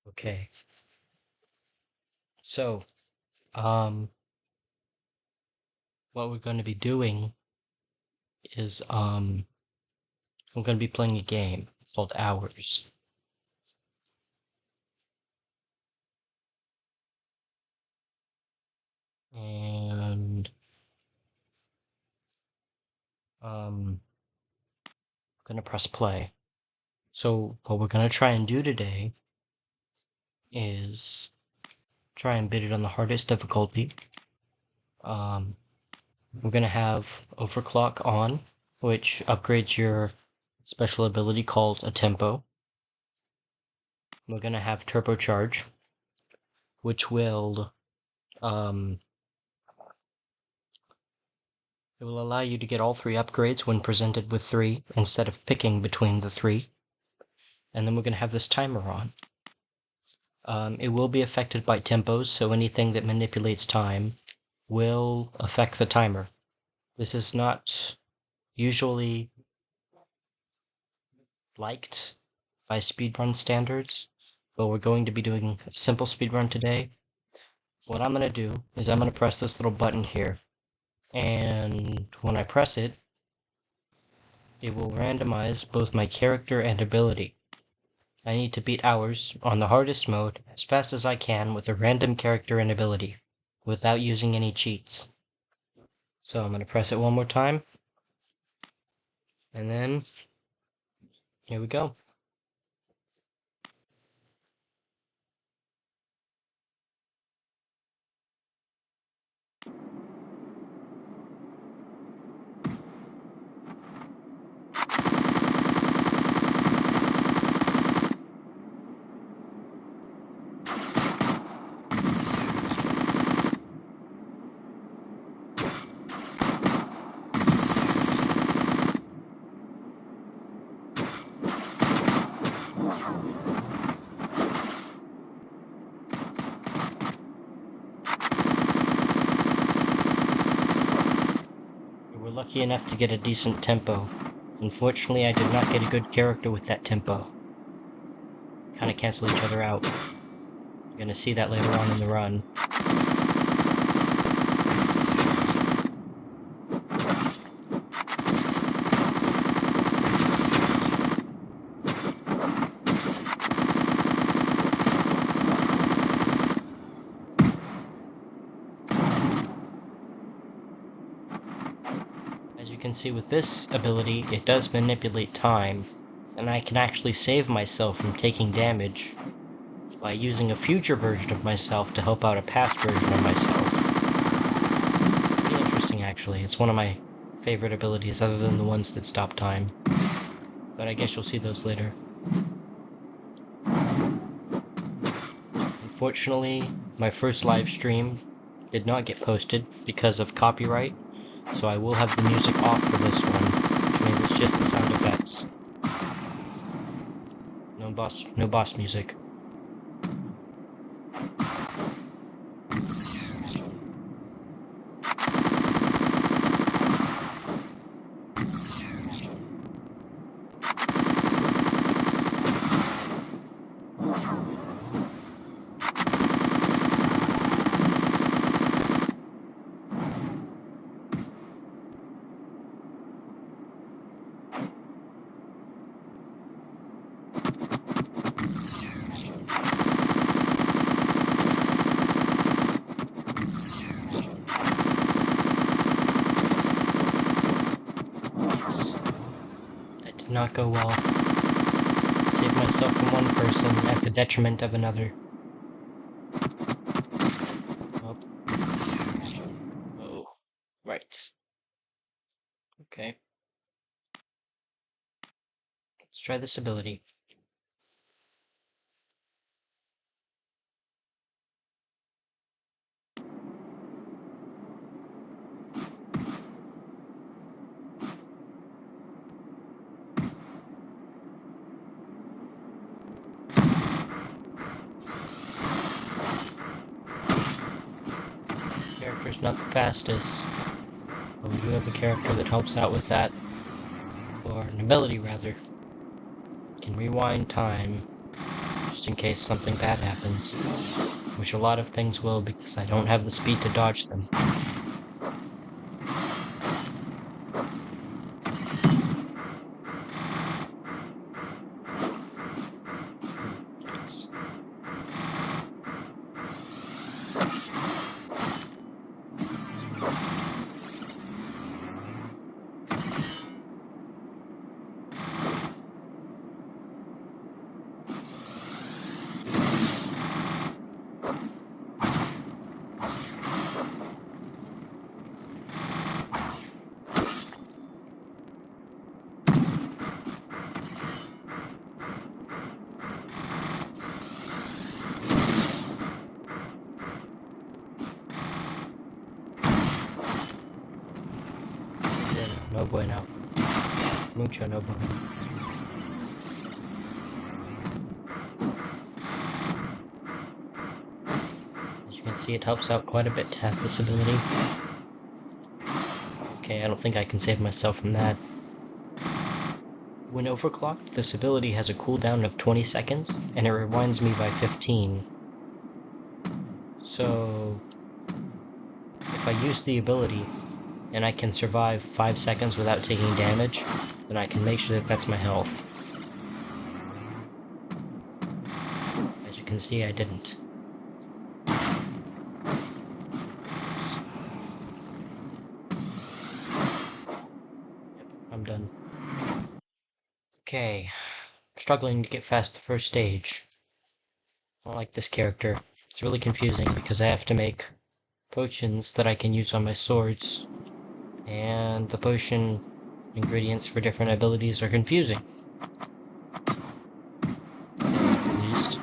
Okay. So, um, what we're going to be doing is, I'm going to be playing a game called Hours. And, I'm going to press play. So, what we're going to try and do today is try and beat it on the hardest difficulty. We're going to have Overclock on, which upgrades your special ability called a tempo. We're going to have Turbocharge, which will, it will allow you to get all 3 upgrades when presented with 3, instead of picking between the 3. And then we're going to have this timer on. It will be affected by tempos, so anything that manipulates time will affect the timer. This is not usually liked by speedrun standards, but we're going to be doing a simple speedrun today. What I'm going to do is I'm going to press this little button here, and when I press it, it will randomize both my character and ability. I need to beat Hours on the hardest mode as fast as I can with a random character and ability, without using any cheats. So I'm going to press it one more time, and then here we go. We were lucky enough to get a decent tempo. Unfortunately, I did not get a good character with that tempo. Kind of cancel each other out. You're gonna see that later on in the run. As you can see with this ability, it does manipulate time, and I can actually save myself from taking damage by using a future version of myself to help out a past version of myself. Pretty interesting, actually. It's one of my favorite abilities other than the ones that stop time. But I guess you'll see those later. Unfortunately, my first live stream did not get posted because of copyright, so I will have the music off for this one, which means it's just the sound effects. No boss music. Did not go well. Saved myself from one person at the detriment of another. Oh. Oh. Right. Okay. Let's try this ability. Character's not the fastest, but we do have a character that helps out with that. Or an ability, rather. Can rewind time just in case something bad happens. Which a lot of things will, because I don't have the speed to dodge them. No bueno. Mucho no bueno. As you can see, it helps out quite a bit to have this ability. Okay, I don't think I can save myself from that. When overclocked, this ability has a cooldown of 20 seconds, and it rewinds me by 15. So, if I use the ability, and I can survive 5 seconds without taking damage, then I can make sure that that's my health. As you can see, I didn't. Yep, I'm done. Okay, struggling to get past the first stage. I don't like this character. It's really confusing because I have to make potions that I can use on my swords, and the potion ingredients for different abilities are confusing. To say the least.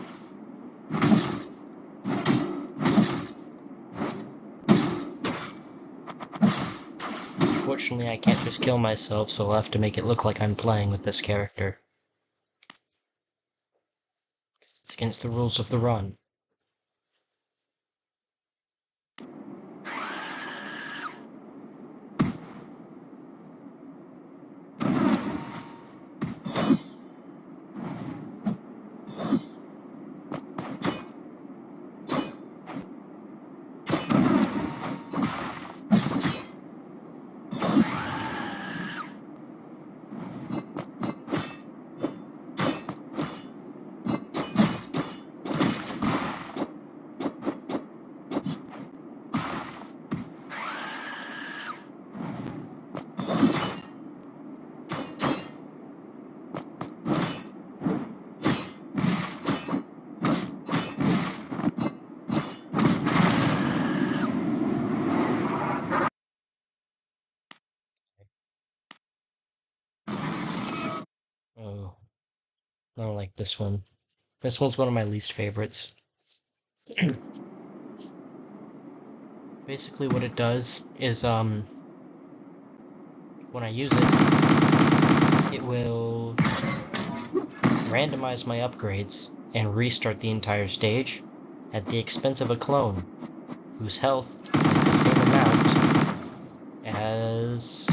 Unfortunately, I can't just kill myself, so I'll have to make it look like I'm playing with this character. It's against the rules of the run. Oh, I don't like this one. This one's one of my least favorites. Basically what it does is, when I use it, it will randomize my upgrades and restart the entire stage at the expense of a clone, whose health is the same amount as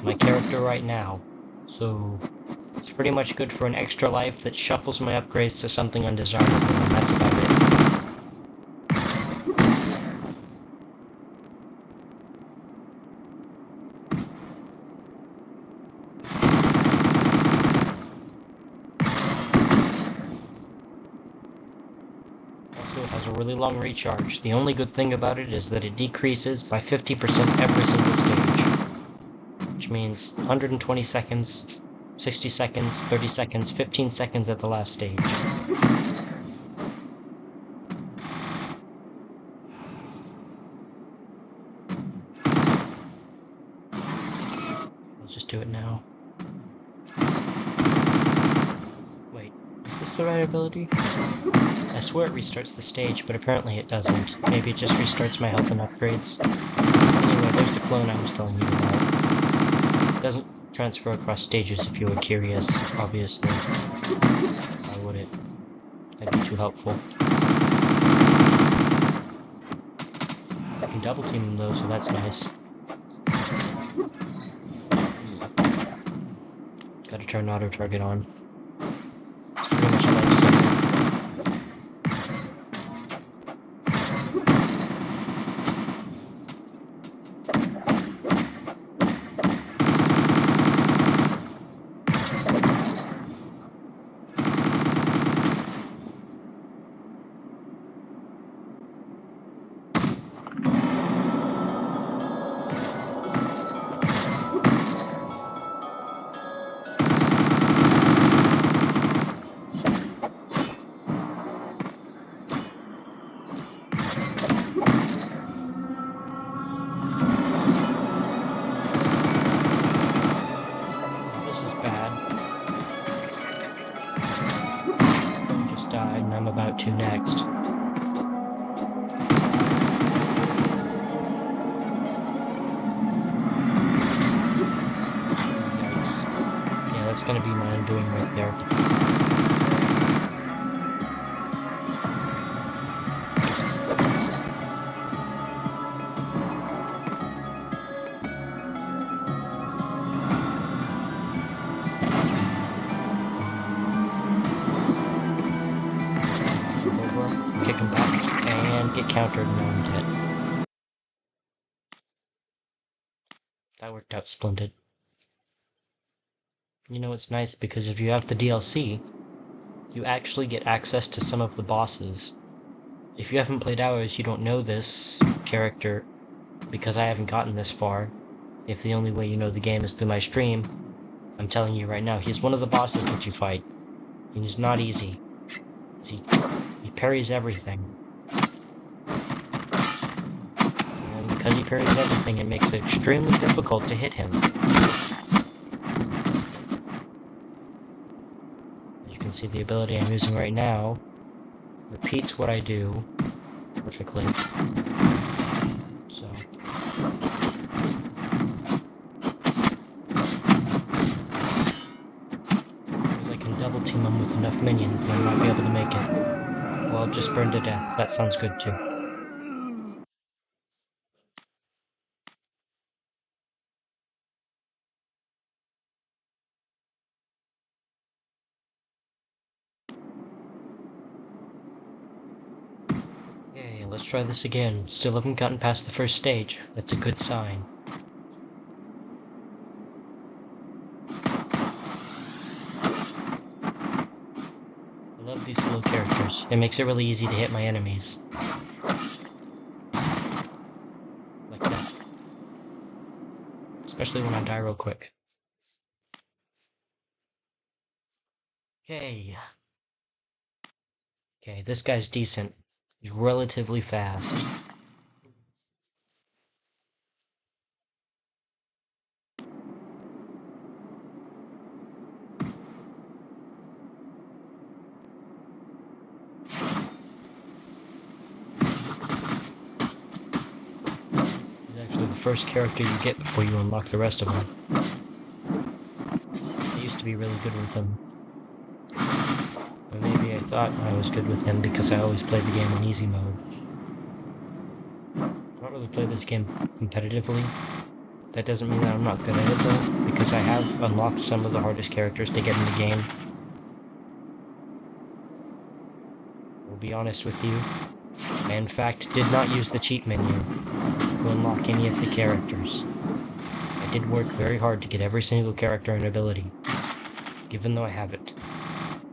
my character right now. So, it's pretty much good for an extra life that shuffles my upgrades to something undesirable, and that's about it. Also, it has a really long recharge. The only good thing about it is that it decreases by 50% every single stage. Which means 120 seconds, 60 seconds, 30 seconds, 15 seconds at the last stage. I'll just do it now. Wait, is this the right ability? I swear it restarts the stage, but apparently it doesn't. Maybe it just restarts my health and upgrades. Anyway, there's the clone I was telling you about. It doesn't transfer across stages if you were curious, obviously. Why would it? That'd be too helpful. I can double team them though, so that's nice. Gotta turn auto target on. It's pretty much a lifesaver. gonna be my undoing right there. Over him, kick him back, and get countered, and now I'm dead. That worked out splendid. You know, it's nice because if you have the DLC, you actually get access to some of the bosses. If you haven't played Hours, you don't know this character, because I haven't gotten this far. If the only way you know the game is through my stream, I'm telling you right now, he's one of the bosses that you fight. And he's not easy. He parries everything. And because he parries everything, it makes it extremely difficult to hit him. As you can see, the ability I'm using right now repeats what I do perfectly. So... double team him with enough minions, then I might be able to make it. Well, just burn to death. That sounds good too. Okay, let's try this again. Still haven't gotten past the first stage. That's a good sign. I love these little characters. It makes it really easy to hit my enemies. Like that. Especially when I die real quick. Okay. Okay, this guy's decent. He's relatively fast. Actually, the first character you get before you unlock the rest of them. I used to be really good with him. Or maybe I thought I was good with him because I always played the game in easy mode. I don't really play this game competitively. That doesn't mean that I'm not good at it though, because I have unlocked some of the hardest characters to get in the game. I'll be honest with you. I in fact did not use the cheat menu to unlock any of the characters. I did work very hard to get every single character and ability, even though I have it.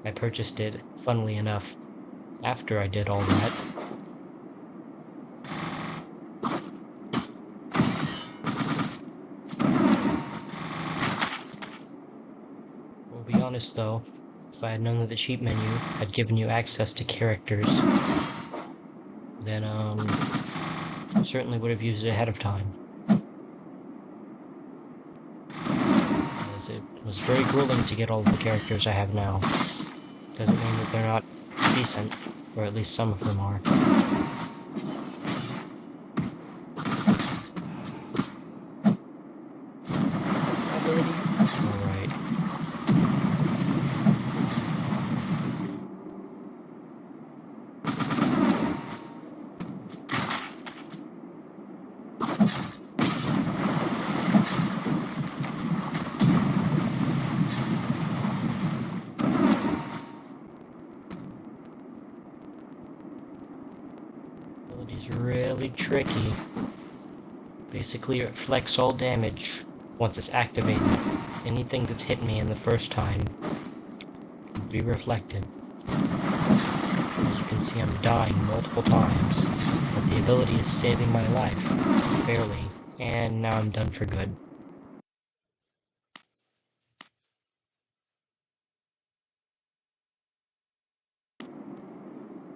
I purchased it, funnily enough, after I did all that. We'll be honest though, if I had known that the cheat menu had given you access to characters, then I certainly would have used it ahead of time. As it was very grueling to get all of the characters I have now. Doesn't mean that they're not decent, or at least some of them are. Ability? Alright. Ability's really tricky. Basically, it reflects all damage once it's activated. Anything that's hit me in the first time will be reflected. As you can see, I'm dying multiple times, but the ability is saving my life, barely, and now I'm done for good.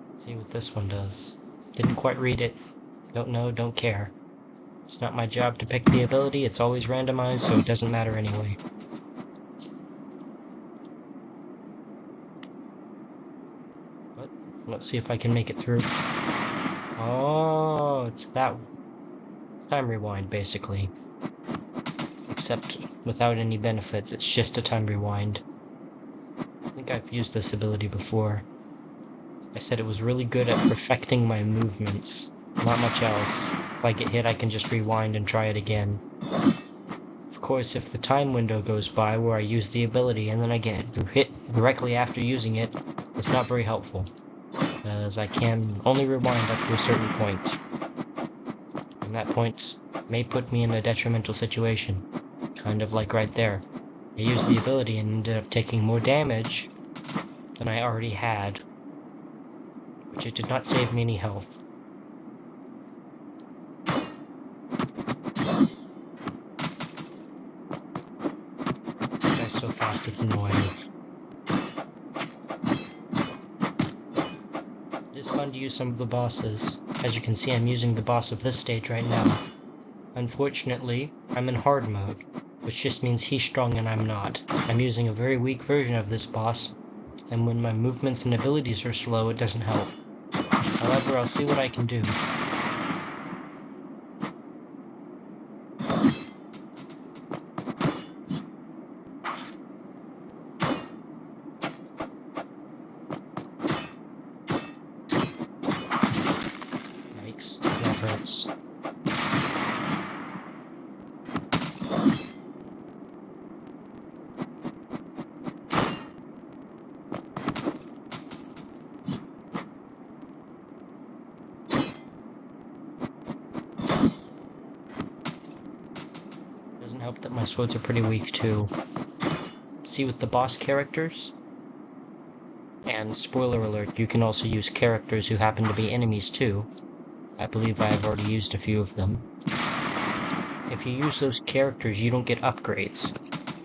Let's see what this one does. Didn't quite read it. Don't know, don't care. It's not my job to pick the ability, it's always randomized, so it doesn't matter anyway. But let's see if I can make it through. Oh, it's that time rewind, basically. except without any benefits. It's just a time rewind. I think I've used this ability before. I said it was really good at perfecting my movements. Not much else. If I get hit, I can just rewind and try it again. Of course, if the time window goes by where I use the ability and then I get hit directly after using it, it's not very helpful, as I can only rewind up to a certain point. And that point may put me in a detrimental situation. Kind of like right there. I used the ability and ended up taking more damage than I already had, which it did not save me any health. Guy's so fast, it's annoying. It is fun to use some of the bosses. As you can see, I'm using the boss of this stage right now. Unfortunately, I'm in hard mode, which just means he's strong and I'm not. I'm using a very weak version of this boss, and when my movements and abilities are slow, it doesn't help. However, I'll see what I can do. Yikes, that hurts. Doesn't help that my swords are pretty weak too. See, with the boss characters, and spoiler alert, you can also use characters who happen to be enemies too. I believe I have already used a few of them. If you use those characters, you don't get upgrades.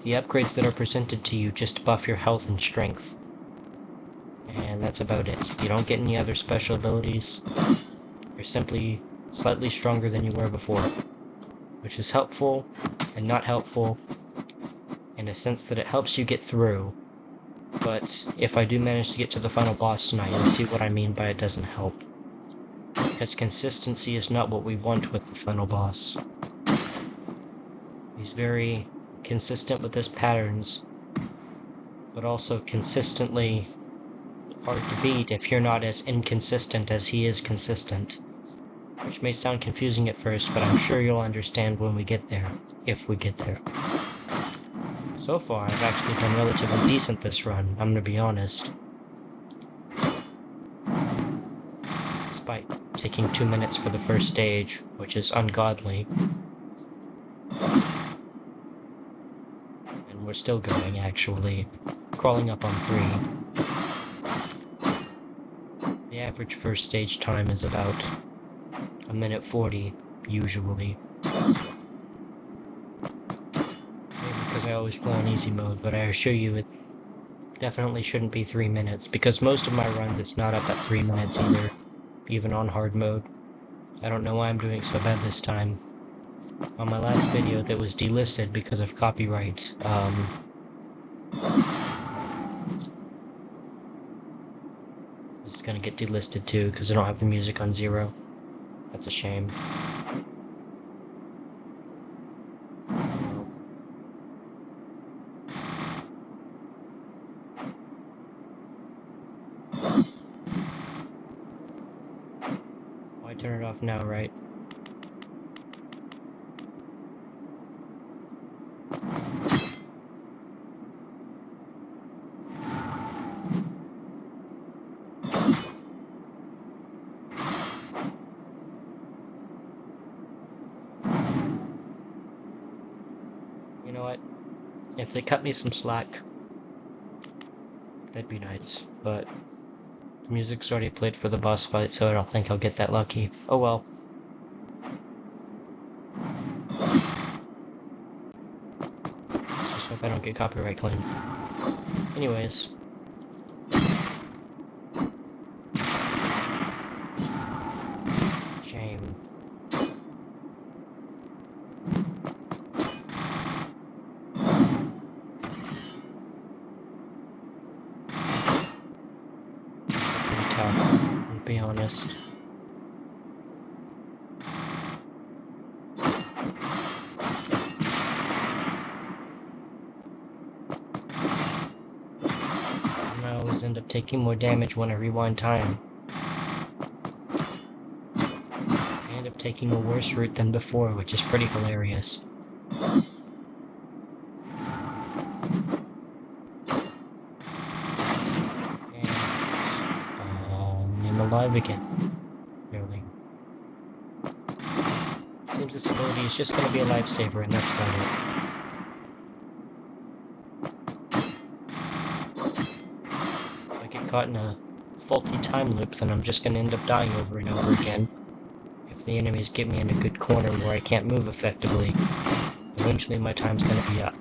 The upgrades that are presented to you just buff your health and strength. And that's about it. You don't get any other special abilities. You're simply slightly stronger than you were before, which is helpful and not helpful in a sense that it helps you get through. But if I do manage to get to the final boss tonight, you'll see what I mean by it doesn't help. Because consistency is not what we want with the final boss. He's very consistent with his patterns, but also consistently hard to beat if you're not as inconsistent as he is consistent. Which may sound confusing at first, but I'm sure you'll understand when we get there, if we get there. So far, I've actually done relatively decent this run, I'm gonna be honest. Despite taking 2 minutes for the first stage, which is ungodly. And we're still going, actually. Crawling up on 3. The average first stage time is about 1:40, usually. Because I always play on easy mode, but I assure you it definitely shouldn't be 3 minutes, because most of my runs it's not up at 3 minutes either, even on hard mode. I don't know why I'm doing so bad this time. On my last video that was delisted because of copyright, this is gonna get delisted too, because I don't have the music on 0. That's a shame. Why turn it off now, right? You know what? If they cut me some slack, that'd be nice, but the music's already played for the boss fight, so I don't think I'll get that lucky. Oh well. Just hope I don't get copyright claimed. Anyways. Shame. Pretty tough, to be honest. is end up taking more damage when I rewind time. I end up taking a worse route than before, which is pretty hilarious. And I'm alive again. Barely. Seems this ability is just going to be a lifesaver, and that's done it. If I get caught in a faulty time loop, then I'm just going to end up dying over and over again. If the enemies get me in a good corner where I can't move effectively, eventually my time's going to be up.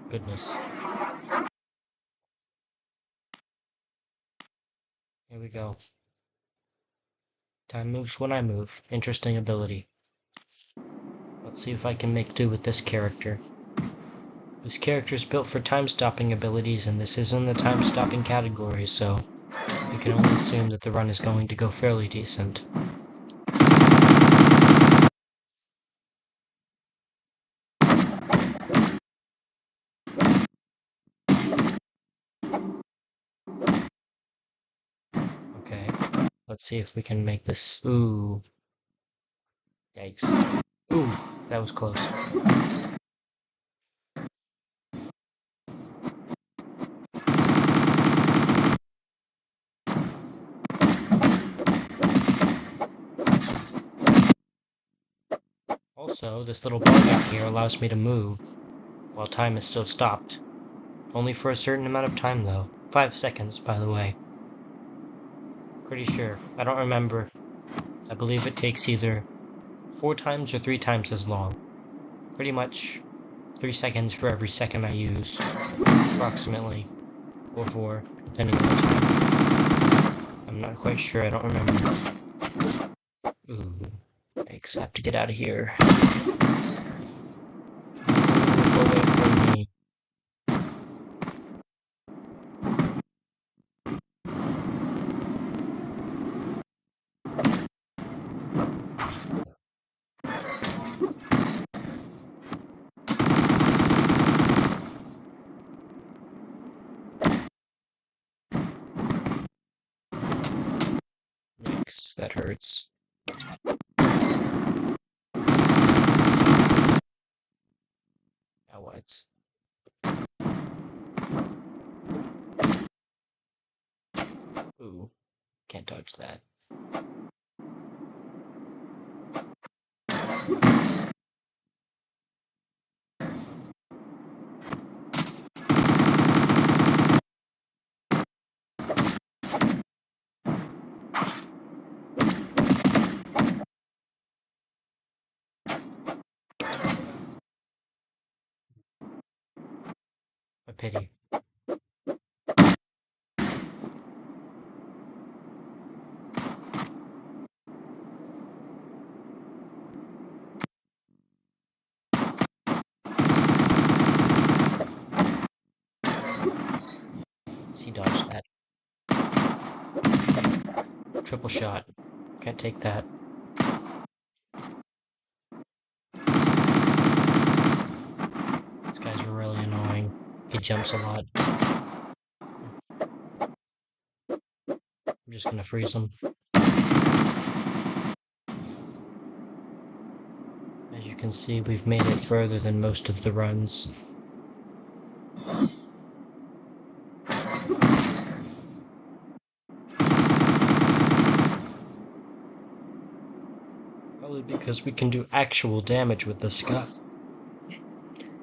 Goodness. Here we go. Time moves when I move. Interesting ability. Let's see if I can make do with this character. This character is built for time-stopping abilities, and this is in the time-stopping category, so we can only assume that the run is going to go fairly decent. Okay, let's see if we can make this. Ooh. Yikes. Ooh, that was close. Also, this little bar down here allows me to move while time is still stopped. Only for a certain amount of time, though. 5 seconds, by the way. Pretty sure. I don't remember. I believe it takes either 4 times or 3 times as long. Pretty much 3 seconds for every second I use. Approximately. Or 4, depending on the time. I'm not quite sure, I don't remember. Ooh. Yikes, I have to get out of here. Go away from me. Yikes, that hurts. Now what? Ooh, can't dodge that. A pity. He dodged that. Triple shot. Can't take that. This guy's really annoying. He jumps a lot. I'm just gonna freeze him. As you can see, we've made it further than most of the runs. Probably because we can do actual damage with this guy.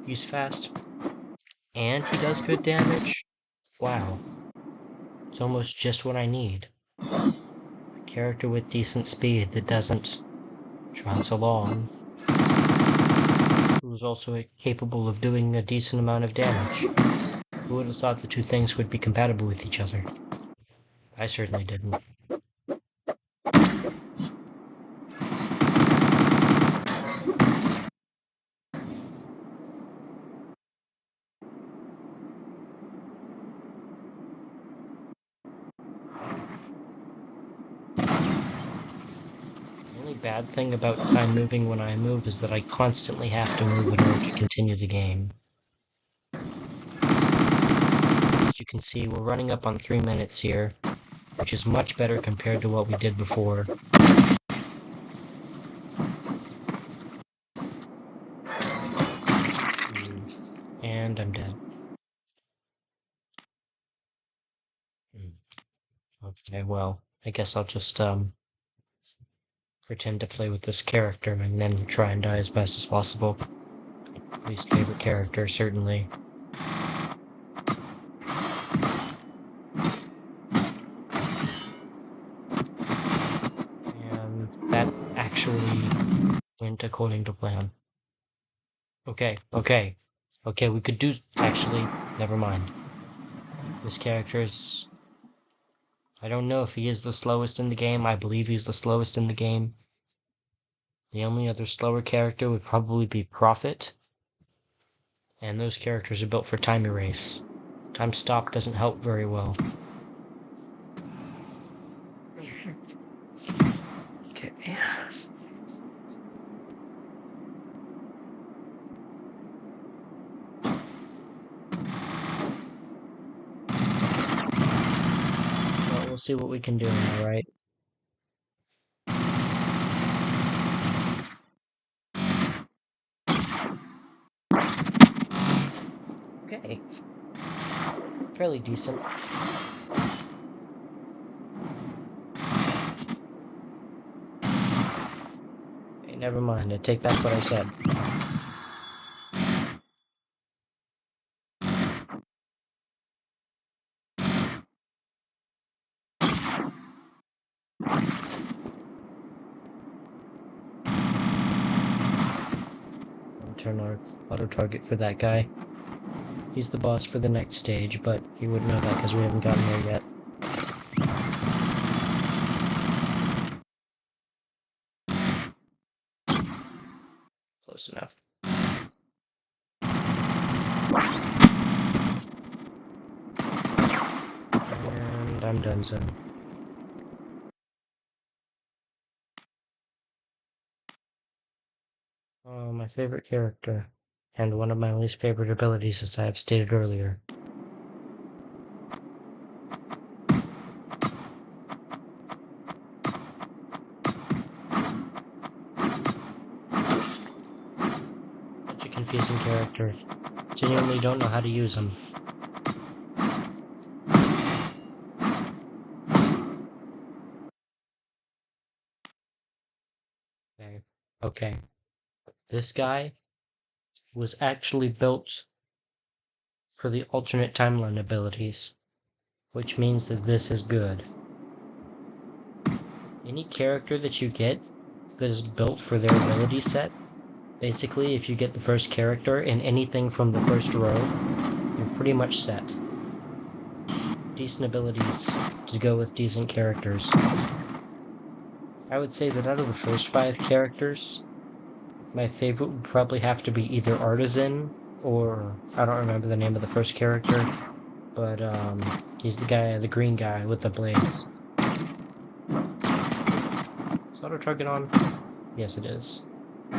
He's fast. And he does good damage. Wow. It's almost just what I need. A character with decent speed that doesn't trot along. who's also capable of doing a decent amount of damage. Who would have thought the two things would be compatible with each other? I certainly didn't. The only bad thing about time moving when I move is that I constantly have to move in order to continue the game. As you can see, we're running up on 3 minutes here, which is much better compared to what we did before. And I'm dead. Okay, well, I guess I'll just, pretend to play with this character and then try and die as best as possible. Least favorite character, certainly. And that actually went according to plan. Okay, we could do... Actually, never mind. This character is... I don't know if he is the slowest in the game. I believe he's the slowest in the game. The only other slower character would probably be Prophet. And those characters are built for time erase. Time stop doesn't help very well. Okay. Well, we'll see what we can do now, right? Okay. Fairly decent. Okay, never mind. I take back what I said. I'll turn our auto target for that guy. He's the boss for the next stage, but you wouldn't know that because we haven't gotten there yet. Close enough. And I'm done, so. Oh, my favorite character. And one of my least favorite abilities, as I have stated earlier. Such a confusing character. Genuinely don't know how to use him. Okay. This guy was actually built for the alternate timeline abilities, which means that this is good. Any character that you get that is built for their ability set, basically if you get the first character in anything from the first row, you're pretty much set. Decent abilities to go with decent characters. I would say that out of the first 5 characters, my favorite would probably have to be either Artisan, or I don't remember the name of the first character, but he's the guy, the green guy with the blades. Is auto target on? Yes, it is. The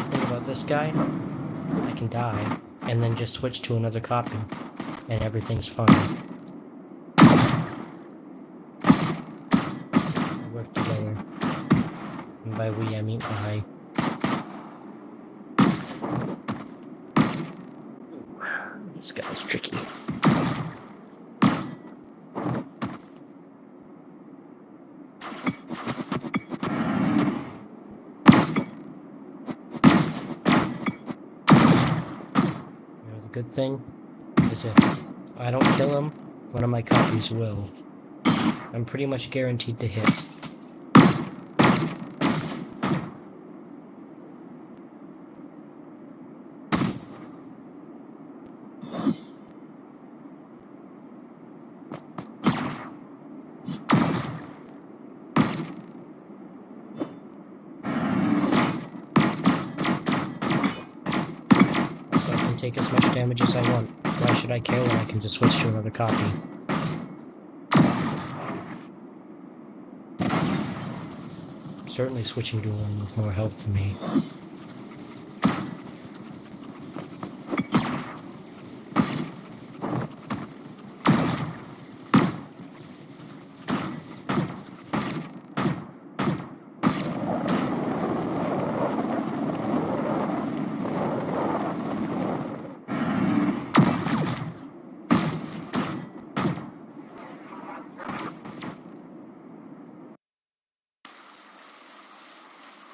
thing about this guy, I can die, and then just switch to another copy, and everything's fine. We work together. And by we, I mean I. This guy's tricky. The good thing is if I don't kill him, one of my copies will. I'm pretty much guaranteed to hit. take as much damage as I want. Why should I care when I can just switch to another copy? Certainly switching to one with more health for me.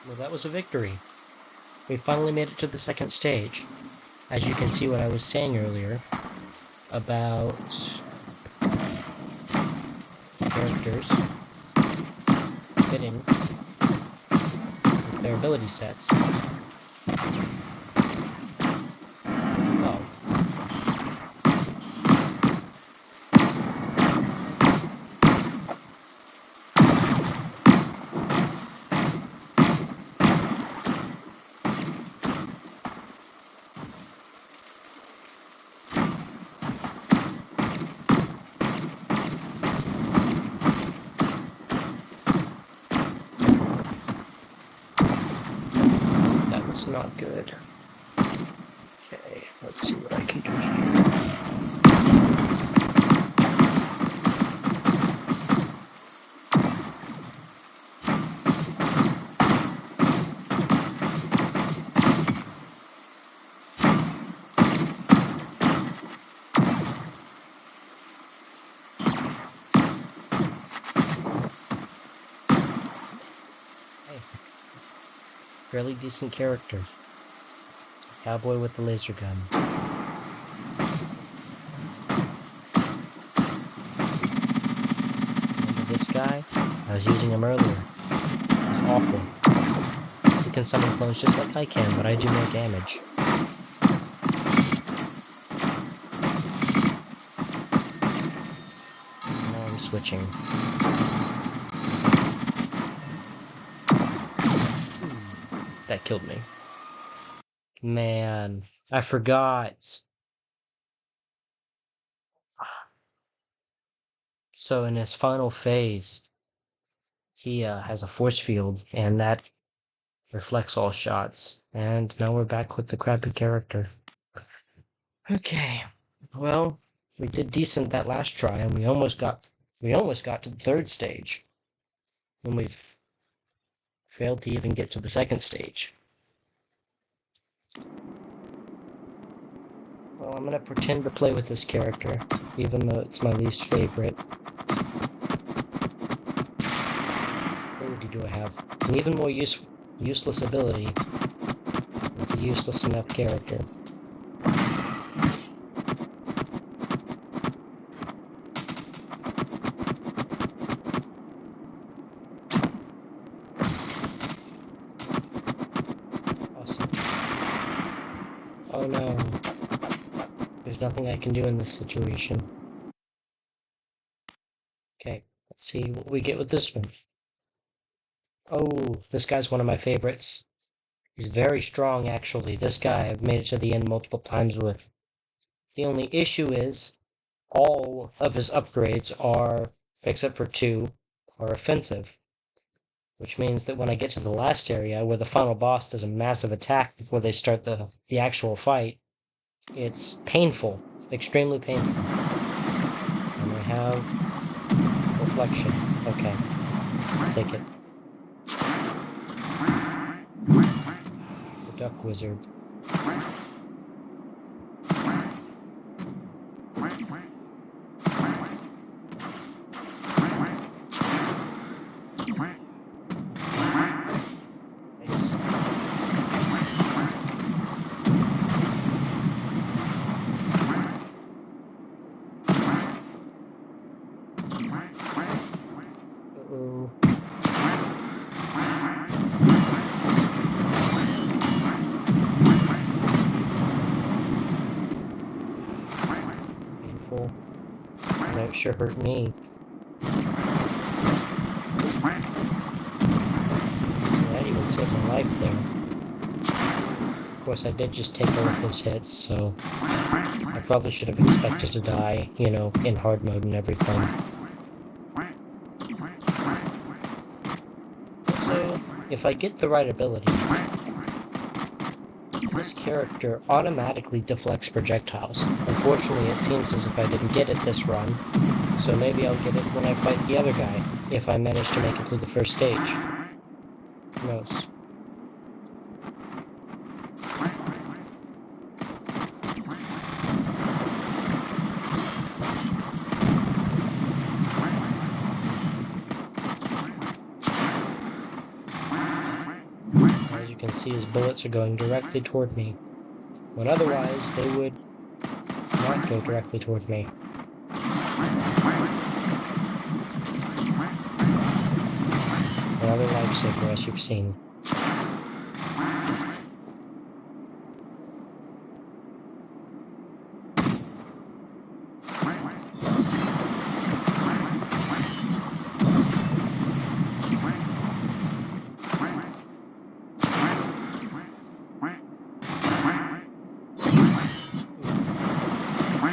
Well, that was a victory. We finally made it to the second stage. As you can see what I was saying earlier about characters fitting with their ability sets. Oh. Not good. Okay, let's see what I can do here. Hey, fairly decent character. Cowboy with the laser gun. Remember this guy? I was using him earlier. He's awful. He can summon clones just like I can, but I do more damage. Now I'm switching. That killed me. Man, I forgot. So in his final phase, he has a force field, and that reflects all shots. And now we're back with the crappy character. Okay, well, we did decent that last try, and we almost got to the third stage. And we've failed to even get to the second stage. Well, I'm gonna pretend to play with this character, even though it's my least favorite. What ability do I have? An even more useless ability with a useless enough character. Awesome. Oh no. There's nothing I can do in this situation. Okay, let's see what we get with this one. Oh, this guy's one of my favorites. He's very strong, actually. This guy I've made it to the end multiple times with. The only issue is, all of his upgrades are, except for 2, are offensive. Which means that when I get to the last area, where the final boss does a massive attack before they start the actual fight, it's painful. Extremely painful. And I have reflection. Okay. I'll take it. The Duck Wizard. Nice. Uh-oh. Painful. That sure hurt me. That even saved my life there. course, I did just take all of those hits, so I probably should have expected to die, you know, in hard mode and everything. So, if I get the right ability, this character automatically deflects projectiles. Unfortunately, it seems as if I didn't get it this run, so maybe I'll get it when I fight the other guy, if I manage to make it through the first stage. Who knows? As you can see, his bullets are going directly toward me, when otherwise they would not go directly toward me. Another lifesaver, as you've seen.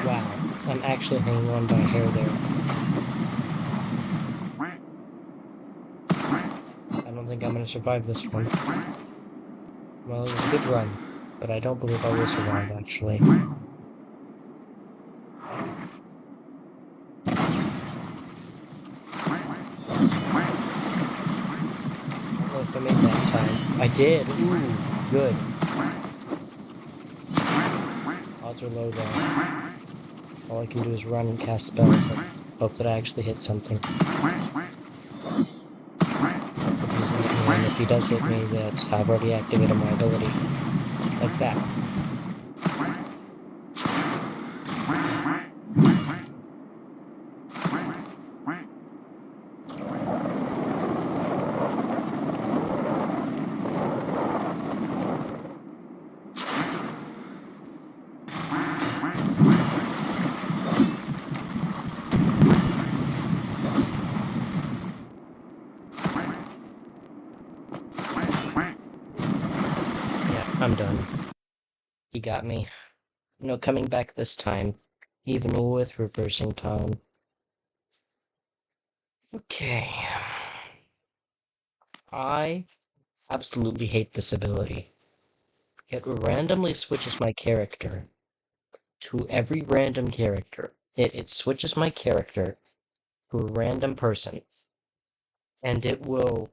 Wow, I'm actually hanging on by a hair there. I don't think I'm going to survive this one. Well, it was a good run, but I don't believe I will survive, actually. I don't know if I made that time. I did! Ooh, good. Odds are low, though. All I can do is run and cast spells and hope that I actually hit something. And if he does hit me, that I've already activated my ability. Like that. I'm done. He got me. No coming back this time, even with reversing time. Okay. I absolutely hate this ability. It randomly switches my character to every random character. It switches my character to a random person. And it will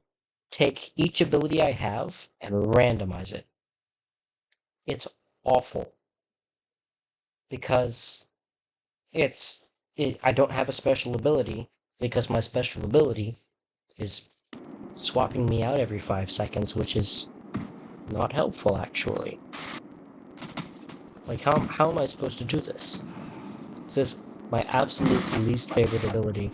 take each ability I have and randomize it. It's awful. Because I don't have a special ability, because my special ability is swapping me out every 5 seconds, which is not helpful, actually. Like, how am I supposed to do this? This is my absolute least favorite ability.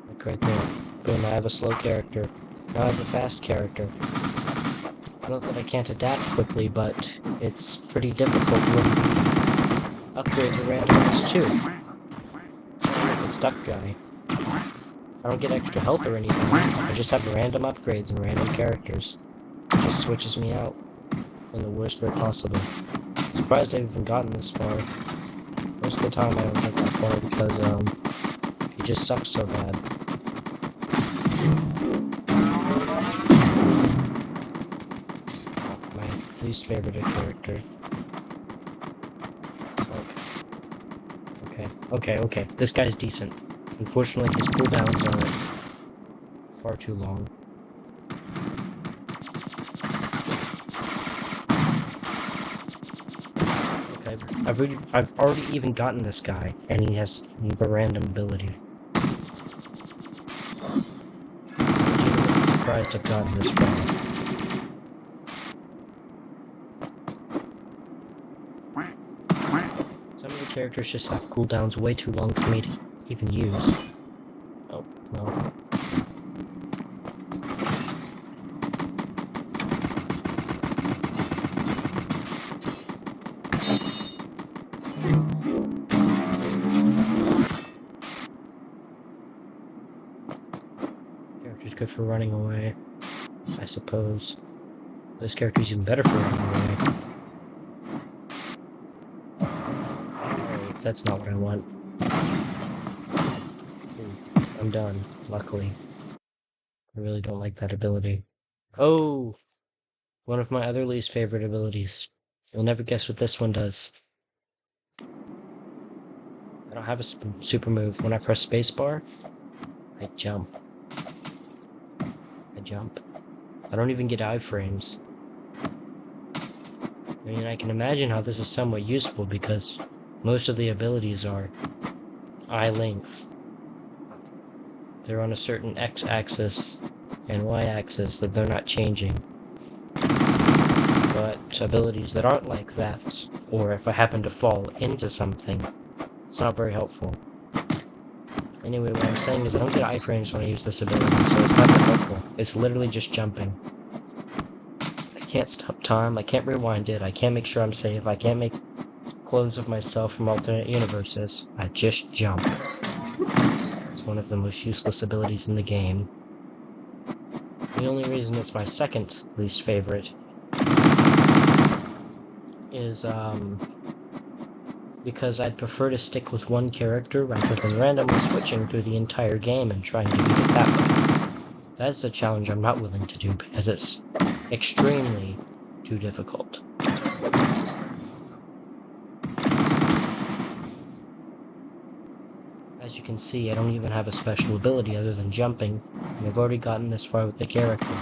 Like right there. Boom, I have a slow character. Now I have a fast character. Not that I can't adapt quickly, but it's pretty difficult when upgrades are randomized too. Like the stuck guy. I don't get extra health or anything. I just have random upgrades and random characters. It just switches me out in the worst way possible. Surprised I've even gotten this far. Most of the time I don't get that far because he just sucks so bad. My least favorite character. Okay. This guy's decent. Unfortunately, his cooldowns are far too long. Okay, I've already even gotten this guy, and he has the random ability. I'm surprised I've gotten this far. Some of the characters just have cooldowns way too long for me to even use. Oh, no. Character's good for running away, I suppose. This character's even better for it. Oh, that's not what I want. Ooh, I'm done, luckily. I really don't like that ability. Oh! One of my other least favorite abilities. You'll never guess what this one does. I don't have a super move. When I press spacebar, I jump. I jump. I don't even get iframes. I mean, I can imagine how this is somewhat useful because most of the abilities are eye length. They're on a certain x-axis and y-axis that they're not changing. But abilities that aren't like that, or if I happen to fall into something, it's not very helpful. Anyway, what I'm saying is I don't get iframes when I use this ability, so it's not that helpful. It's literally just jumping. I can't stop time, I can't rewind it, I can't make sure I'm safe, I can't make clones of myself from alternate universes. I just jump. It's one of the most useless abilities in the game. The only reason it's my second least favorite is, because I'd prefer to stick with one character rather than randomly switching through the entire game and trying to beat it that way. That's a challenge I'm not willing to do because it's extremely too difficult. As you can see, I don't even have a special ability other than jumping, and I've already gotten this far with the character.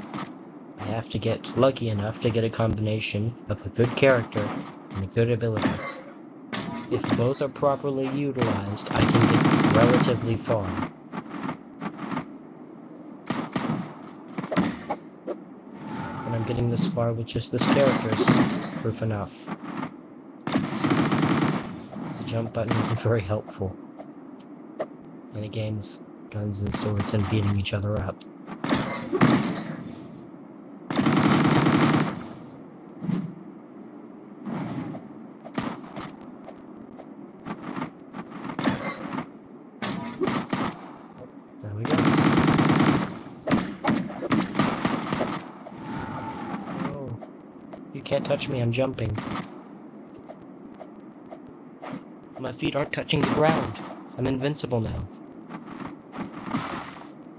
I have to get lucky enough to get a combination of a good character and a good ability. If both are properly utilized, I can get relatively far. And I'm getting this far with just this character is proof enough. The jump button isn't very helpful in a game with guns and swords and beating each other up. There we go. Oh, you can't touch me, I'm jumping. My feet aren't touching the ground. I'm invincible now.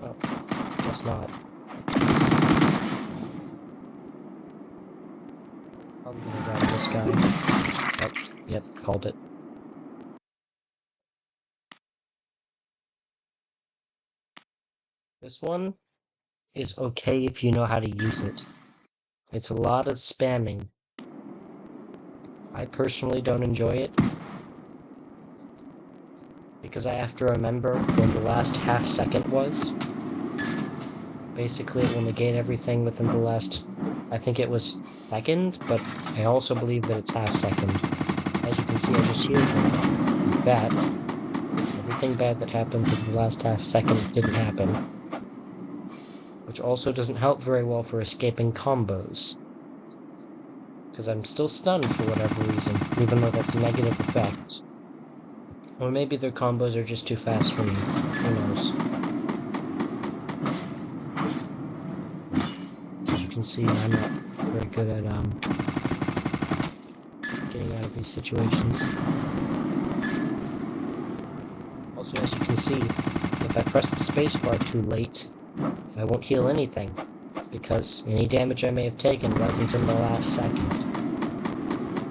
Oh, guess not. Probably gonna grab this guy. Oh, yep, called it. This one is okay if you know how to use it. It's a lot of spamming. I personally don't enjoy it because I have to remember when the last half second was. Basically, it will negate everything within the last, I think it was second, but I also believe that it's half second. As you can see, I just healed that. Everything bad that happens in the last half second didn't happen. Which also doesn't help very well for escaping combos. Because I'm still stunned for whatever reason, even though that's a negative effect. Or maybe their combos are just too fast for me. Who knows? As you can see, I'm not very good at getting out of these situations. Also, as you can see, if I press the spacebar too late, I won't heal anything, because any damage I may have taken wasn't in the last second.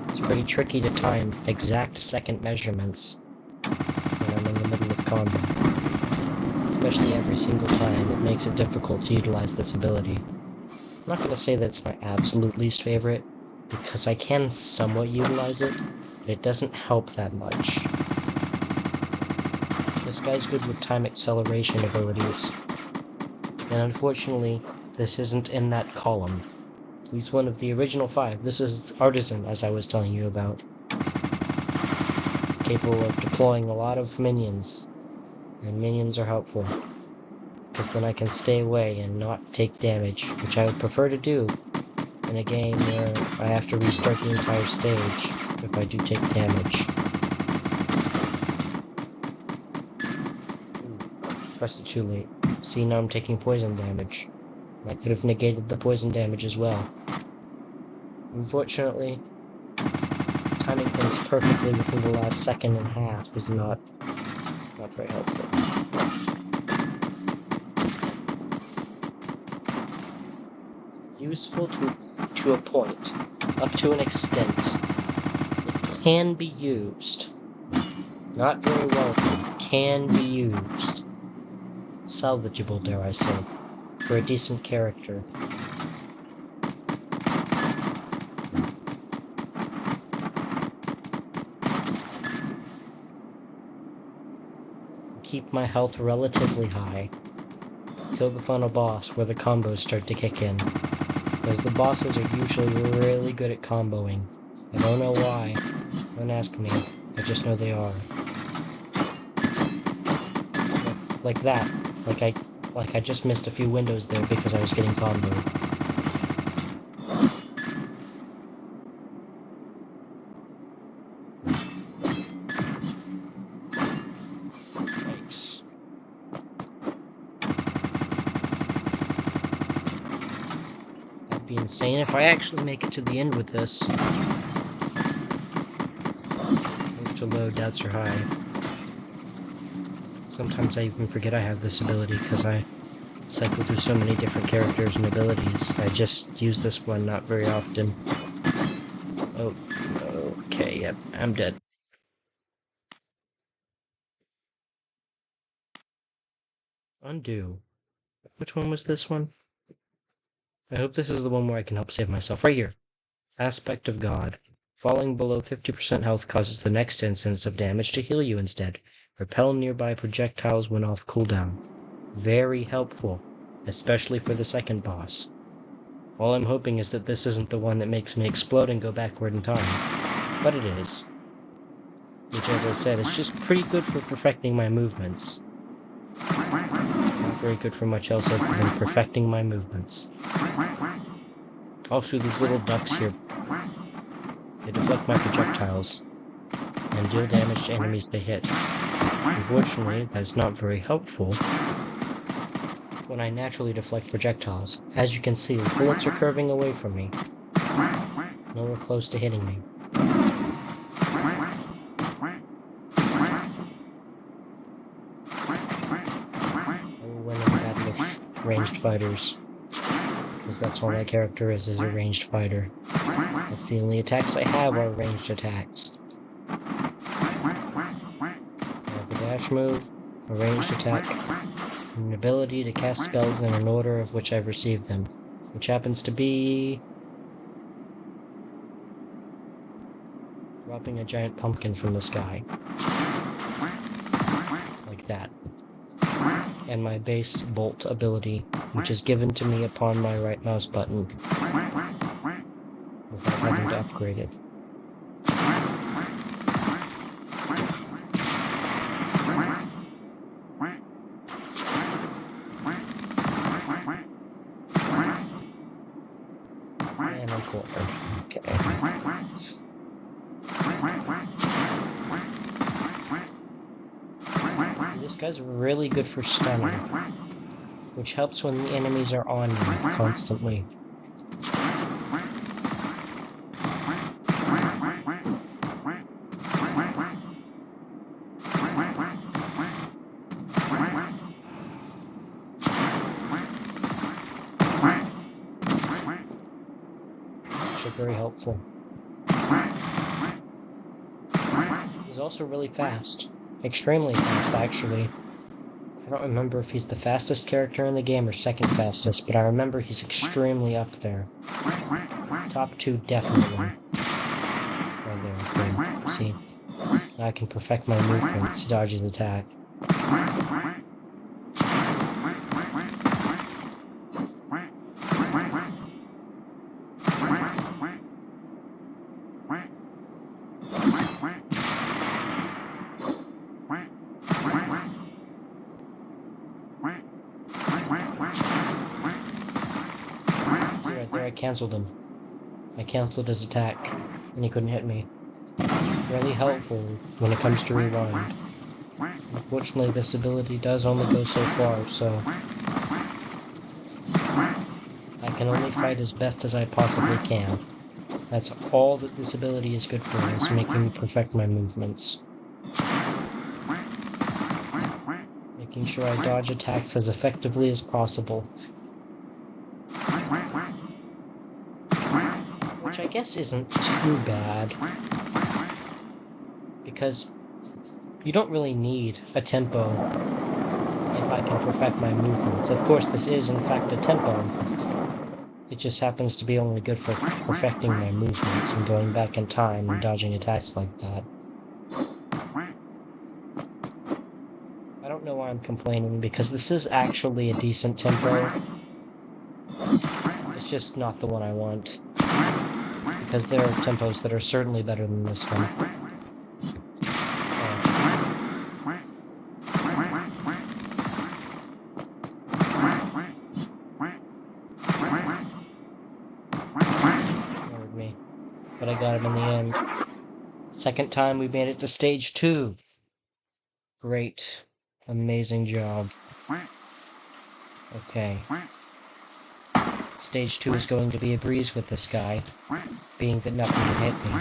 It's pretty tricky to time exact second measurements when I'm in the middle of combat. Especially every single time, it makes it difficult to utilize this ability. I'm not going to say that it's my absolute least favorite, because I can somewhat utilize it, but it doesn't help that much. This guy's good with time acceleration abilities, and unfortunately, this isn't in that column. He's one of the original 5. This is Artisan, as I was telling you about. He's capable of deploying a lot of minions, and minions are helpful, because then I can stay away and not take damage, which I would prefer to do in a game where I have to restart the entire stage if I do take damage. Pressed it too late. See, now I'm taking poison damage. I could have negated the poison damage as well. Unfortunately, timing things perfectly within the last second and a half is not very helpful. Useful to a point, up to an extent. It can be used. Not very well, but can be used. Salvageable, dare I say, for a decent character. Keep my health relatively high till the final boss, where the combos start to kick in. Because the bosses are usually really good at comboing. I don't know why. Don't ask me. I just know they are. Like that. Like I just missed a few windows there because I was getting comboed. Yikes. That'd be insane if I actually make it to the end with this. Move to low, doubts are high. Sometimes I even forget I have this ability because I cycle through so many different characters and abilities. I just use this one not very often. Oh, okay, yep, I'm dead. Undo. Which one was this one? I hope this is the one where I can help save myself. Right here. Aspect of God. Falling below 50% health causes the next instance of damage to heal you instead. Repel nearby projectiles when off cooldown. Very helpful, especially for the second boss. All I'm hoping is that this isn't the one that makes me explode and go backward in time. But it is. Which, as I said, is just pretty good for perfecting my movements. Not very good for much else other than perfecting my movements. Also, these little ducks here, they deflect my projectiles and deal damage to enemies they hit. Unfortunately, that's not very helpful when I naturally deflect projectiles. As you can see, the bullets are curving away from me. Nowhere close to hitting me. I will win in a battle of ranged fighters. Because that's all my character is a ranged fighter. That's the only attacks I have are ranged attacks. I have a dash move, a ranged attack, and an ability to cast spells in an order of which I've received them, which happens to be dropping a giant pumpkin from the sky. Like that. And my base bolt ability, which is given to me upon my right mouse button, without having to upgrade it. And I'm cool. Okay. This guy's really good for stunning, which helps when the enemies are on me constantly. Which are very helpful. He's also really fast. Extremely fast, actually. I don't remember if he's the fastest character in the game or second fastest, but I remember he's extremely up there. Top 2, definitely. Right there, okay. See? Now I can perfect my movements to dodge his attack. Right there, I cancelled him. I cancelled his attack, and he couldn't hit me. Really helpful when it comes to rewind. Unfortunately, this ability does only go so far, so I can only fight as best as I possibly can. That's all that this ability is good for, is making me perfect my movements. Making sure I dodge attacks as effectively as possible. Which I guess isn't too bad, because you don't really need a tempo if I can perfect my movements. Of course, this is in fact a tempo. It just happens to be only good for perfecting my movements and going back in time and dodging attacks like that. I don't know why I'm complaining, because this is actually a decent tempo. It's just not the one I want, because there are tempos that are certainly better than this one. Ignored me, but I got him in the end. Second time we made it to stage 2. Great. Amazing job. Okay. Stage 2 is going to be a breeze with this guy, being that nothing can hit me.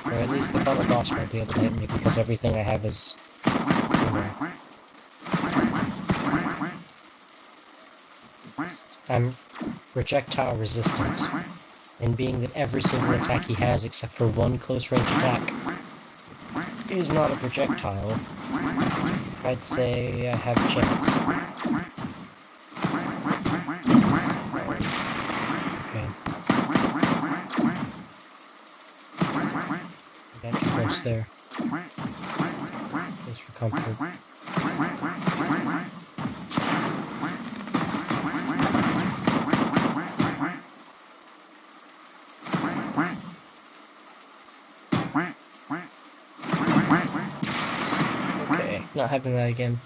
Or at least the final boss won't be able to hit me, because everything I have is, you know, I'm projectile resistant, and being that every single attack he has except for one close range attack is not a projectile, I'd say I have a chance. Okay. I got too close there. Thanks for comfort. Okay, not having that again.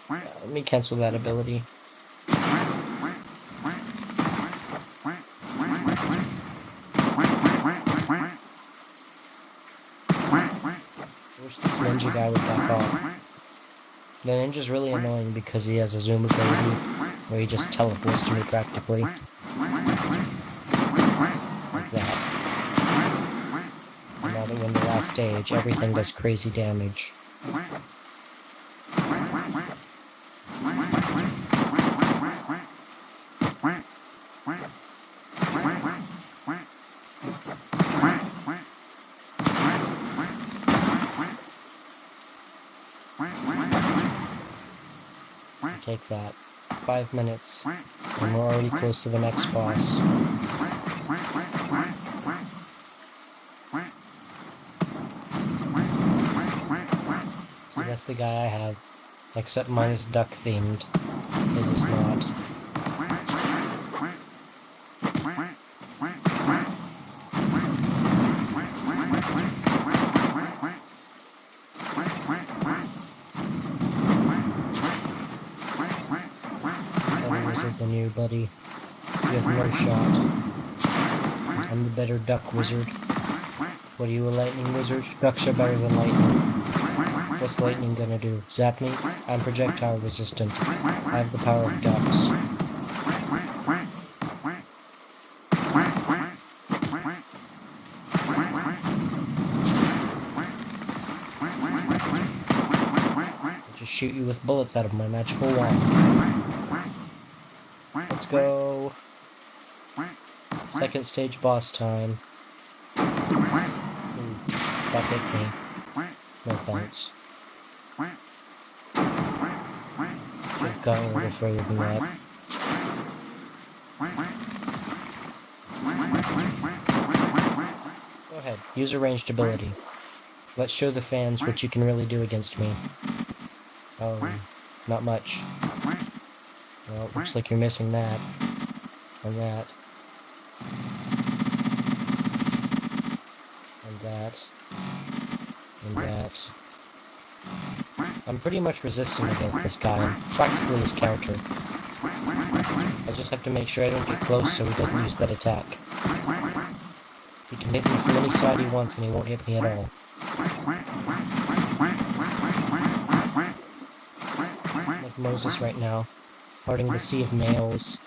Let me cancel that ability. Wish this ninja guy would back off. The ninja's really annoying because he has a zoom ability where he just teleports to me practically. Like that. And now that we're in the last stage, everything does crazy damage. Take that. 5 minutes, and we're already close to the next boss. See, that's the guy I have, except mine is duck themed. His is not. Than you, buddy. You have no shot. I'm the better duck wizard. What are you, a lightning wizard? Ducks are better than lightning. What's lightning gonna do? Zap me? I'm projectile resistant. I have the power of ducks. I'll just shoot you with bullets out of my magical wand. Let's go. Second stage boss time. Ooh, that hit me. No thanks. I've gotten a little further than that. Go ahead, use a ranged ability. Let's show the fans what you can really do against me. Oh, not much. Well, it looks like you're missing that. And that. And that. And that. I'm pretty much resistant against this guy. I'm practically his counter. I just have to make sure I don't get close so he doesn't use that attack. He can hit me from any side he wants and he won't hit me at all. Like Moses right now. Parting the sea of nails.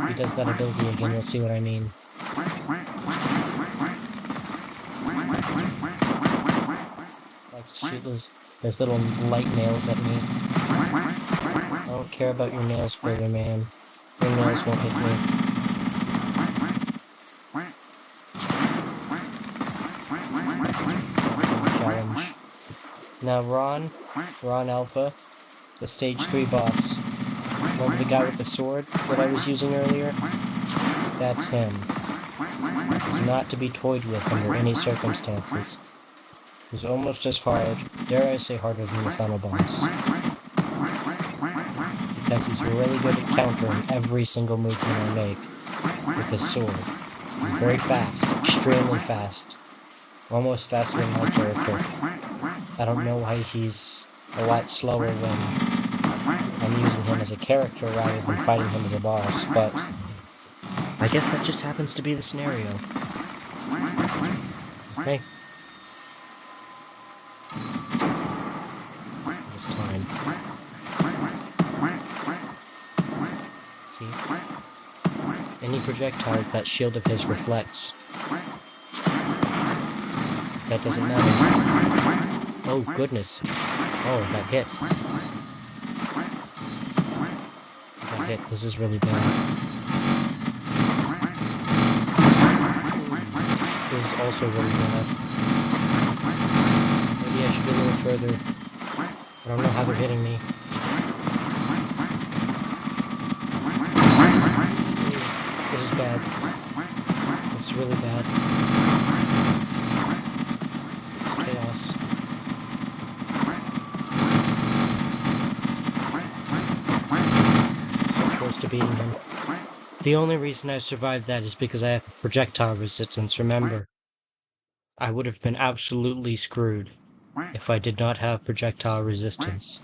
he does that ability again, you'll see what I mean. Likes to shoot those little light nails at me. I don't care about your nails, Spider Man. Your nails won't hit me. Challenge. Now Ron Alpha, the stage 3 boss. Remember the guy with the sword that I was using earlier? That's him. He's not to be toyed with under any circumstances. He's almost as hard, dare I say harder than the final boss. Because he's really good at countering every single movement I make with his sword. He's very fast, extremely fast. Almost faster than my character. I don't know why he's a lot slower when I'm using him as a character rather than fighting him as a boss, but I guess that just happens to be the scenario. Okay. It's time. See? Any projectiles that shield of his reflects. That doesn't matter. Oh goodness. Oh, that hit. That hit. This is really bad. This is also really bad. Maybe I should go a little further. I don't know how they're hitting me. This is bad. This is really bad. This is chaos. So close to beating him. The only reason I survived that is because I have projectile resistance, remember. I would have been absolutely screwed if I did not have projectile resistance.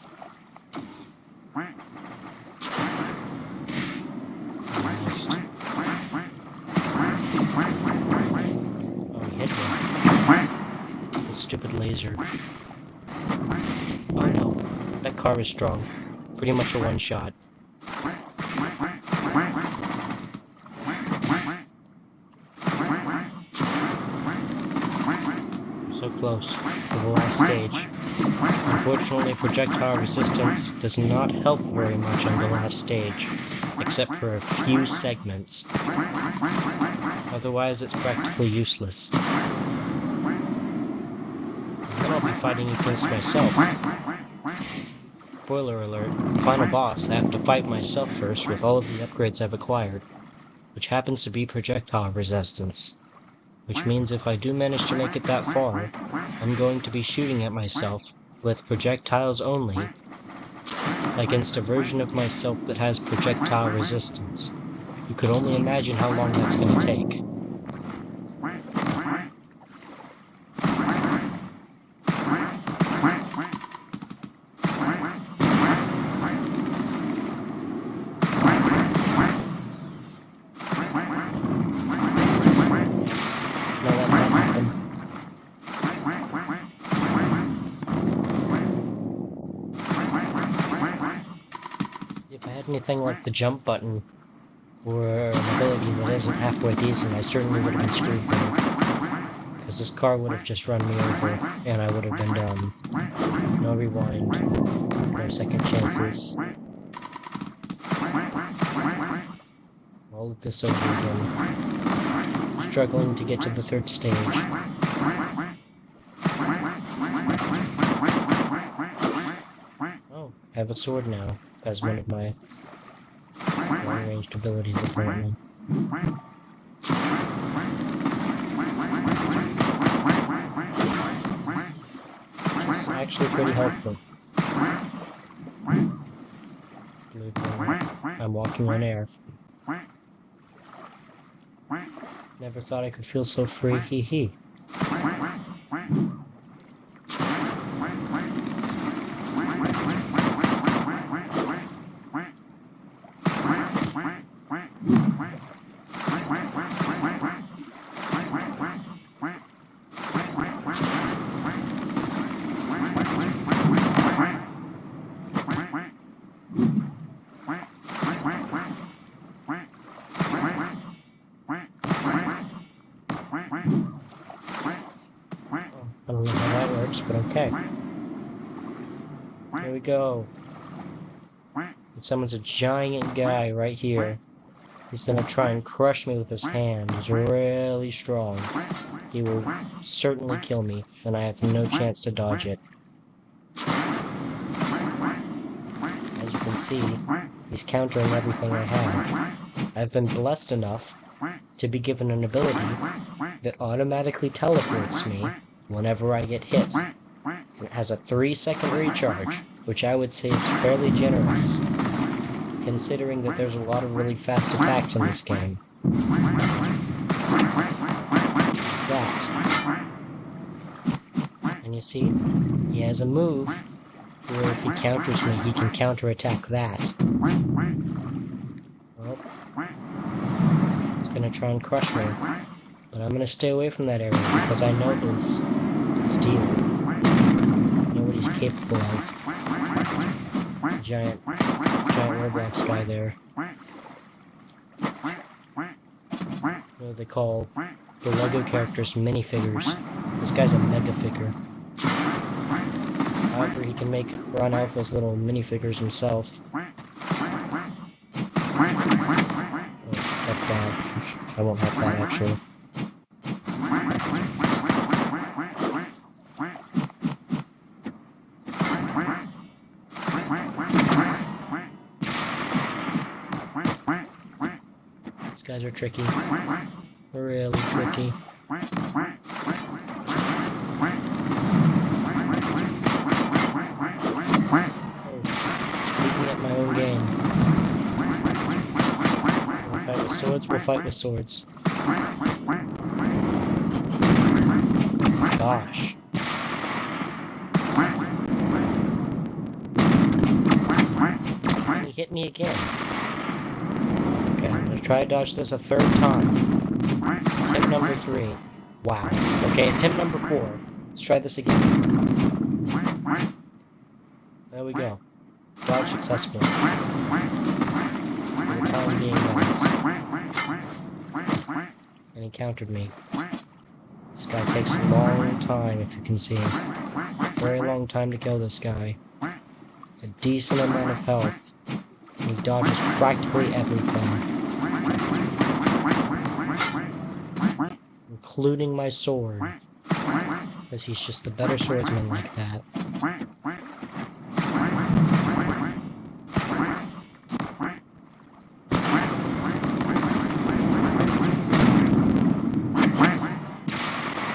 Almost. Oh, he hit me. The stupid laser. Oh no, that car is strong. Pretty much a one-shot. So close to the last stage. Unfortunately, projectile resistance does not help very much on the last stage, except for a few segments. Otherwise, it's practically useless. Then I'll be fighting against myself. Spoiler alert, final boss, I have to fight myself first with all of the upgrades I've acquired, which happens to be projectile resistance. Which means if I do manage to make it that far, I'm going to be shooting at myself with projectiles only, against a version of myself that has projectile resistance. You could only imagine how long that's going to take. If I had anything like the jump button, or an ability that isn't halfway decent, I certainly would have been screwed there. Because this car would have just run me over, and I would have been done. No rewind, no second chances. All of this over again. Struggling to get to the third stage. Oh, I have a sword now, as one of my long-ranged abilities apparently. Which is actually pretty helpful. Believe it or not, I'm walking on air. Never thought I could feel so free, hee hee. I don't know how that works, but okay. Here we go. Someone's a giant guy right here. He's gonna try and crush me with his hand. He's really strong. He will certainly kill me, and I have no chance to dodge it. As you can see, he's countering everything I have. I've been blessed enough to be given an ability that automatically teleports me whenever I get hit. It has a 3-second recharge, which I would say is fairly generous, considering that there's a lot of really fast attacks in this game. That. And you see, he has a move where if he counters me, he can counterattack that. Well, he's gonna try and crush me, but I'm gonna stay away from that area because I know his deal. I know what he's capable of. Giant Roblox guy there. What do they call the Lego characters minifigures? This guy's a mega figure. However, he can make Ron Alpha's little minifigures himself. Oh, that's bad. I won't have that actually. These guys are tricky. Really tricky. Oh, speaking at my own game. We'll fight with swords, we'll fight with swords. Gosh. He hit me again. Okay, I'm gonna try to dodge this a 3rd time. Attempt number 3. Wow. Okay, attempt number 4. Let's try this again. There we go. Dodge successfully. For the time being, guys. And he countered me. This guy takes a long time, if you can see. Very long time to kill this guy. A decent amount of health. And he dodges practically everything. Including my sword. Because he's just a better swordsman like that.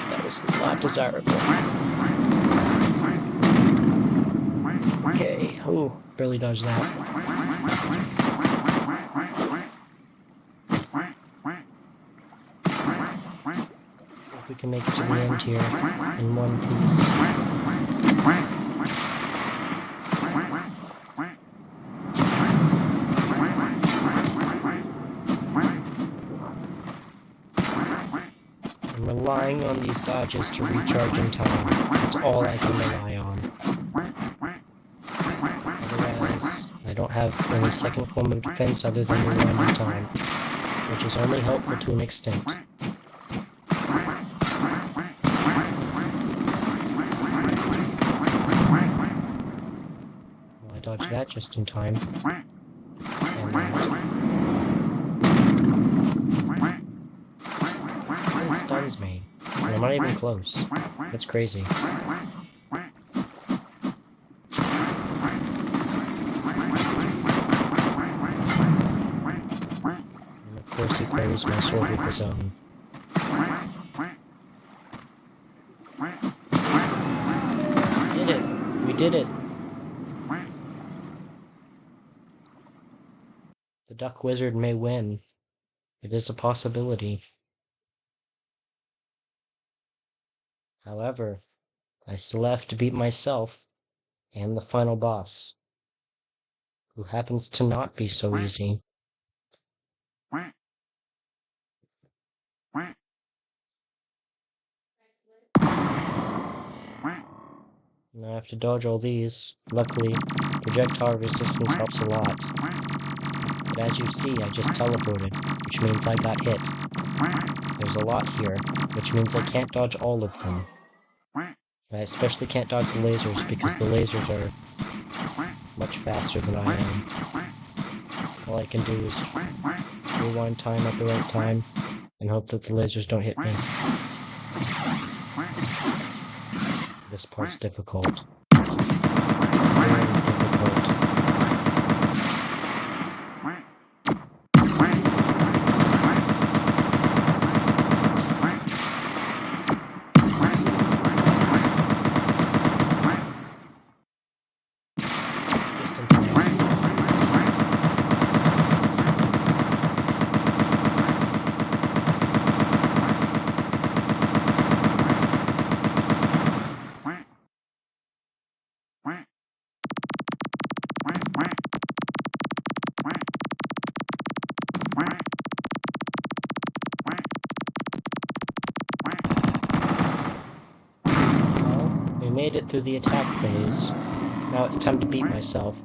That was not desirable. Okay, oh, barely dodged that. If we can make it to the end here in one piece. I'm relying on these dodges to recharge in time. That's all I can rely on. Otherwise, I don't have any second form of defense other than relying on time, which is only helpful to an extent. Well, I dodged that just in time. And that. It stuns me. And I'm not even close. That's crazy. And of course he parries my sword with his own. We did it! We did it! The Duck Wizard may win. It is a possibility. However, I still have to beat myself and the final boss, who happens to not be so easy. Now I have to dodge all these. Luckily, projectile resistance helps a lot. But as you see, I just teleported, which means I got hit. There's a lot here, which means I can't dodge all of them. I especially can't dodge the lasers because the lasers are much faster than I am. All I can do is rewind time at the right time and hope that the lasers don't hit me. This part's difficult. Very difficult. Just in time. Well, we made it through the attack phase. Now it's time to beat myself.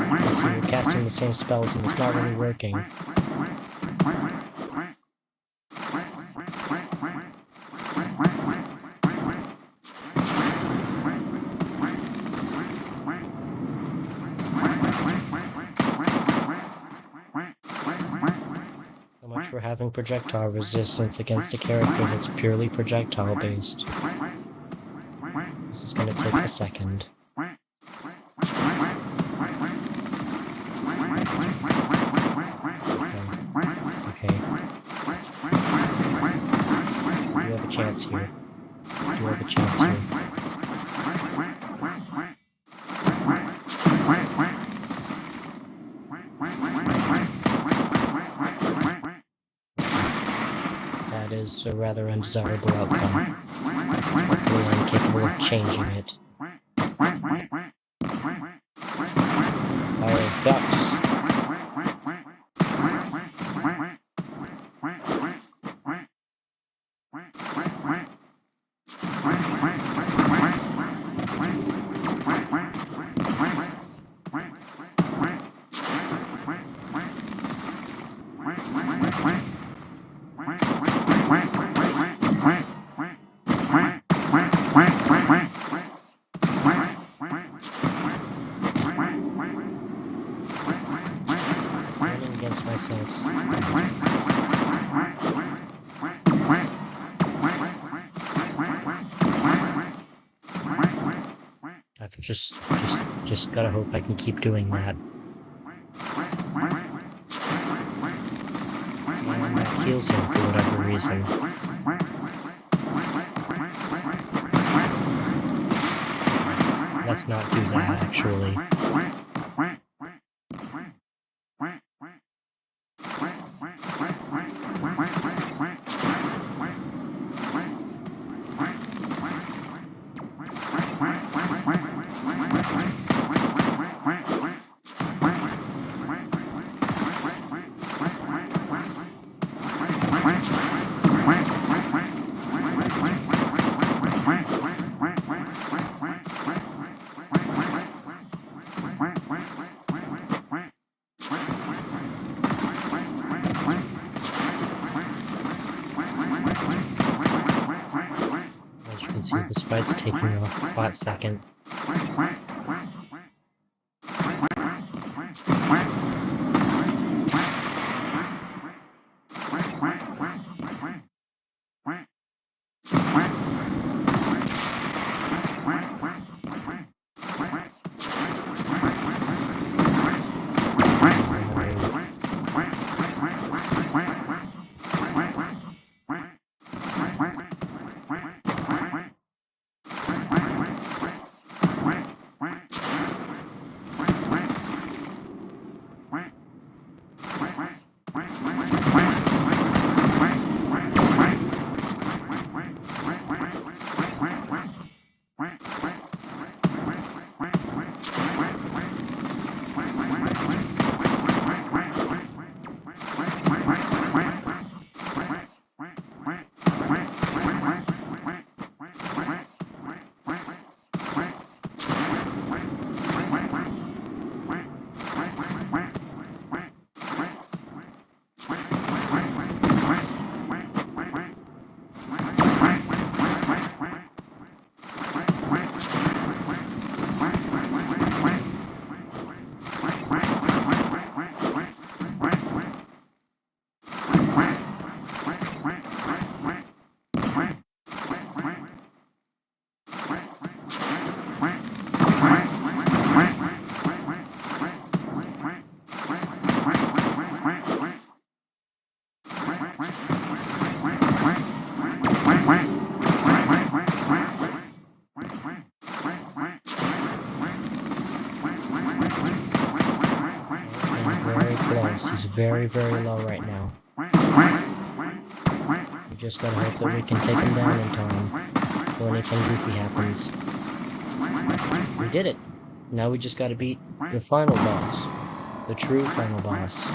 Let's see, we're casting the same spells and it's not really working. So much for having projectile resistance against a character that's purely projectile based. This is gonna take a second. Okay. You have a chance here. You have a chance here. That is a rather undesirable outcome. Hopefully I'm capable of changing it. Our ducks. Against myself. I've just gotta hope I can keep doing that. And that heals him for whatever reason. Let's not do that, actually. As you can see, this fight's taking a hot second. very, very low right now. We just gotta hope that we can take him down in time before anything goofy happens. We did it! Now we just gotta beat the final boss. The true final boss.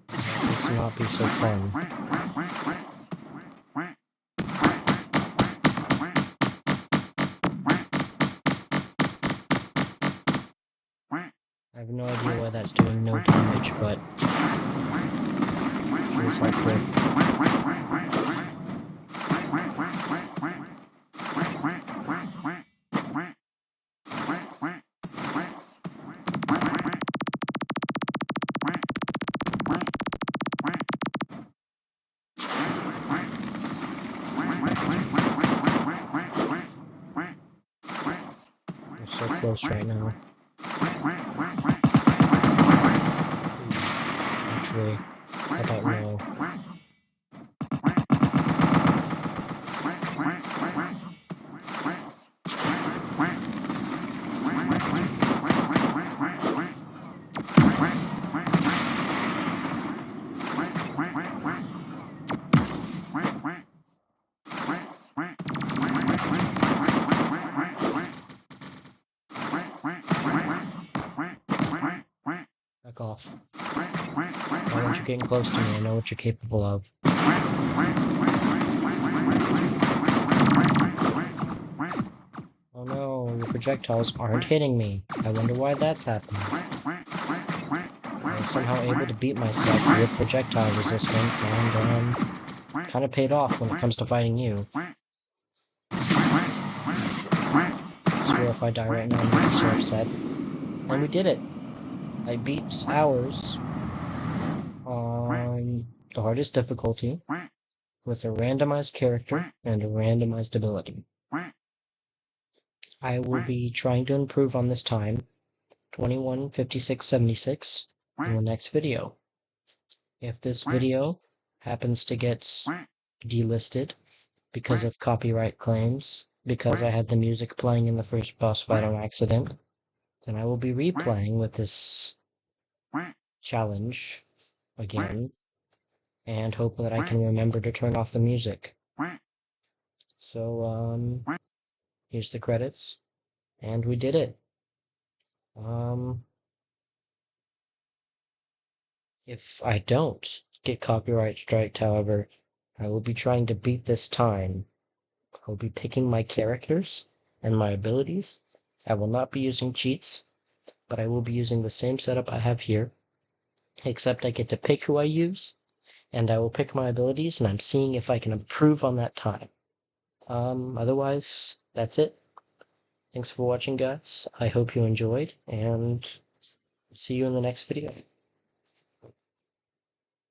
This will not be so fun. I have no idea why that's doing no damage, but sure is helpful. We're so close right now. Actually, how about no? Back off. Why don't you get close to me? I know what you're capable of. Oh no, your projectiles aren't hitting me. I wonder why that's happening. I was somehow able to beat myself with projectile resistance, and kind of paid off when it comes to fighting you. I swear if I die right now, I'm gonna be so upset. And we did it! I beat Hours on the hardest difficulty with a randomized character and a randomized ability. I will be trying to improve on this time, 21:56:76, in the next video. If this video happens to get delisted because of copyright claims, because I had the music playing in the first boss fight on accident, then I will be replaying with this challenge again, and hope that I can remember to turn off the music. So, here's the credits, and we did it. If I don't get copyright striked, however, I will be trying to beat this time. I'll be picking my characters and my abilities. I will not be using cheats, but I will be using the same setup I have here, except I get to pick who I use, and I will pick my abilities, and I'm seeing if I can improve on that time. Otherwise, that's it. Thanks for watching, guys. I hope you enjoyed, and see you in the next video.